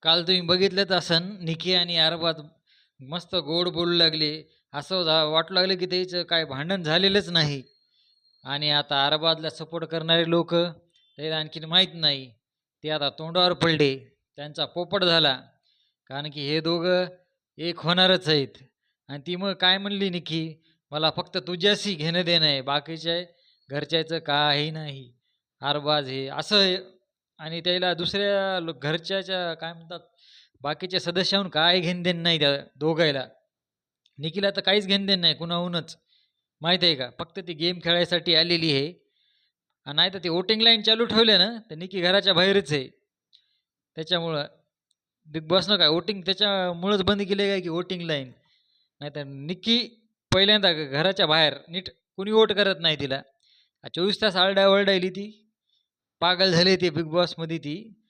काल तुम्ही बघितलंच असन निकी आणि अरबाज मस्त गोड बोलू लागले. असं वाटू लागलं की त्याचं काय भांडण झालेलंच नाही. आणि आता अरबाजला सपोर्ट करणारे लोक त्याला आणखीन माहीत नाही. ते आता तोंडावर पडले. त्यांचा पोपट झाला. कारण की हे दोघं एक होणारच आहेत. आणि ती मग काय म्हणली निकी, "मला फक्त तुझ्याशी घेणं-देणं आहे. बाकीच्या घरच्याचं काही नाही." अरबाज हे असं आणि त्याला दुसऱ्या घरच्याच्या काय म्हणतात, बाकीच्या सदस्याहून काय घेणं-देणं नाही त्या दोघायला. निखिलला तर काहीच घेणं-देणं नाही कुणाहूनच. माहीत आहे का? फक्त ती गेम खेळायसाठी आलेली आहे. नाहीतर ती वोटिंग लाईन चालू ठेवली ना, तर निकी घराच्या बाहेरच आहे. त्याच्यामुळं बिग बॉसनं काय वोटिंग त्याच्यामुळंच बंद केली काय की वोटिंग लाईन. नाहीतर निक्की पहिल्यांदा घराच्या बाहेर नीट कुणी वोट करत नाही तिला. 24 तास आरडा-ओरडायली ती. पागल झाली ती बिग बॉसमध्ये ती.